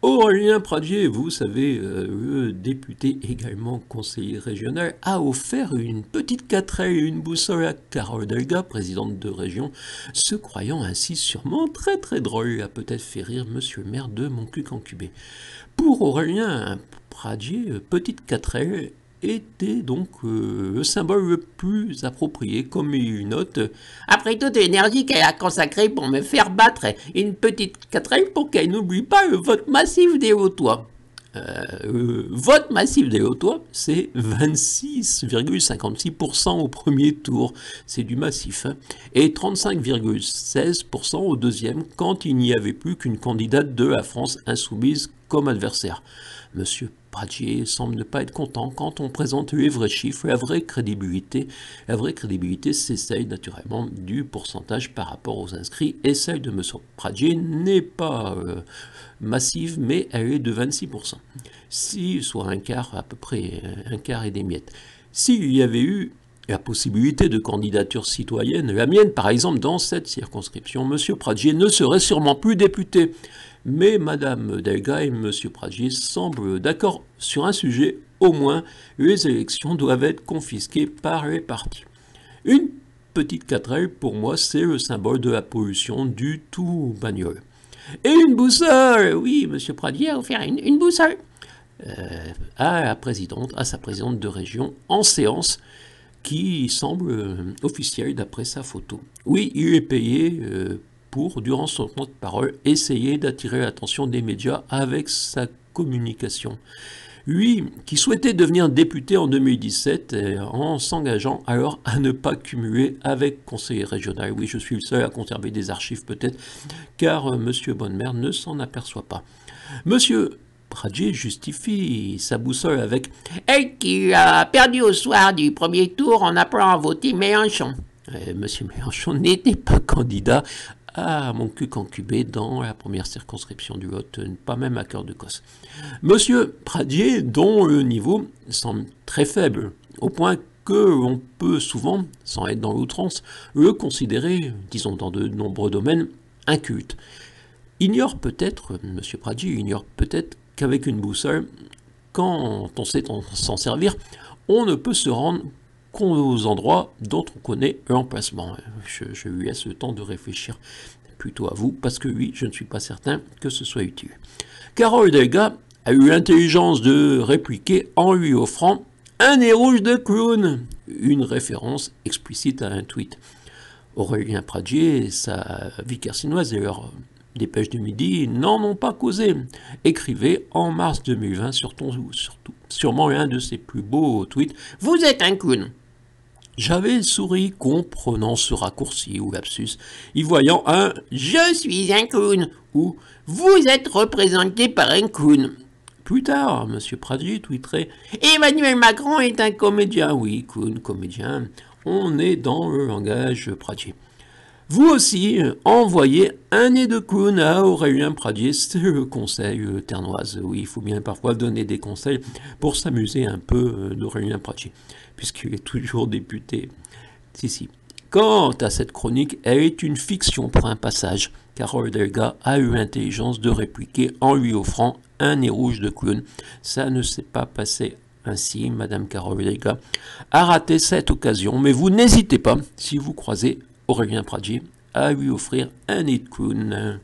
Aurélien Pradier, vous savez, le député également conseiller régional, a offert une petite 4L et une boussole à Carole Delga, présidente de région, se croyant ainsi sûrement très très drôle, a peut-être fait rire monsieur le maire de Montcuq-en-Cubé. Pour Aurélien Pradier, petite 4L était donc le symbole le plus approprié, comme il note. Après toute l'énergie qu'elle a consacrée pour me faire battre, une petite 4L pour qu'elle n'oublie pas le vote massif des Hautois. Le vote massif des Hautois, c'est 26,56% au premier tour, c'est du massif, hein, et 35,16% au deuxième, quand il n'y avait plus qu'une candidate de la France insoumise comme adversaire. Monsieur Pradier semble ne pas être content quand on présente les vrais chiffres, la vraie crédibilité. La vraie crédibilité, c'est celle naturellement du pourcentage par rapport aux inscrits, et celle de monsieur Pradier n'est pas massive, mais elle est de 26%. Si, soit un quart, à peu près un quart et des miettes. S'il y avait eu la possibilité de candidature citoyenne, la mienne par exemple dans cette circonscription, M. Pradier ne serait sûrement plus député. Mais Mme Delga et M. Pradier semblent d'accord sur un sujet, au moins, les élections doivent être confisquées par les partis. Une petite 4L, pour moi, c'est le symbole de la pollution du tout bagnole. Et une boussole, oui, M. Pradier a offert une boussole à sa présidente de région en séance, qui semble officielle d'après sa photo. Oui, il est payé pour, durant son temps de parole, essayer d'attirer l'attention des médias avec sa communication. Lui, qui souhaitait devenir député en 2017, en s'engageant alors à ne pas cumuler avec conseiller régional. Oui, je suis le seul à conserver des archives peut-être, car M. Bonnemer ne s'en aperçoit pas. Monsieur Pradier justifie sa boussole avec « elle qui a perdu au soir du premier tour en appelant à voter Mélenchon ». Monsieur Mélenchon n'était pas candidat à Montcuq-en-Cubé dans la première circonscription du Lot, pas même à Cœur-de-Cosse. Monsieur Pradier, dont le niveau semble très faible, au point que l'on peut souvent, sans être dans l'outrance, le considérer, disons dans de nombreux domaines, inculte. Ignore peut-être, monsieur Pradier ignore peut-être qu'avec une boussole, quand on sait s'en servir, on ne peut se rendre qu'aux endroits dont on connaît l'emplacement. Je lui laisse le temps de réfléchir plutôt à vous, parce que oui, je ne suis pas certain que ce soit utile. Carole Delga a eu l'intelligence de répliquer en lui offrant un nez rouge de clown, une référence explicite à un tweet. Aurélien Pradier et sa vie carcinoise et leur dépêche du midi n'en ont pas causé. Écrivait en mars 2020 sûrement l'un de ses plus beaux tweets « Vous êtes un clown ». J'avais souri comprenant ce raccourci ou lapsus, y voyant un « Je suis un clown » ou « Vous êtes représenté par un clown ». Plus tard, M. Pradier tweeterait « Emmanuel Macron est un comédien ». Oui, clown, comédien, on est dans le langage Pradier. Vous aussi, envoyez un nez de clown à Aurélien Pradier, c'est le conseil ternoise. Oui, il faut bien parfois donner des conseils pour s'amuser un peu d'Aurélien Pradier, puisqu'il est toujours député. Si. Quant à cette chronique, elle est une fiction pour un passage. Carole Delga a eu l'intelligence de répliquer en lui offrant un nez rouge de clown. Ça ne s'est pas passé ainsi, Madame Carole Delga a raté cette occasion, mais vous n'hésitez pas, si vous croisez Aurélien Pradier, à lui offrir un nez de clown.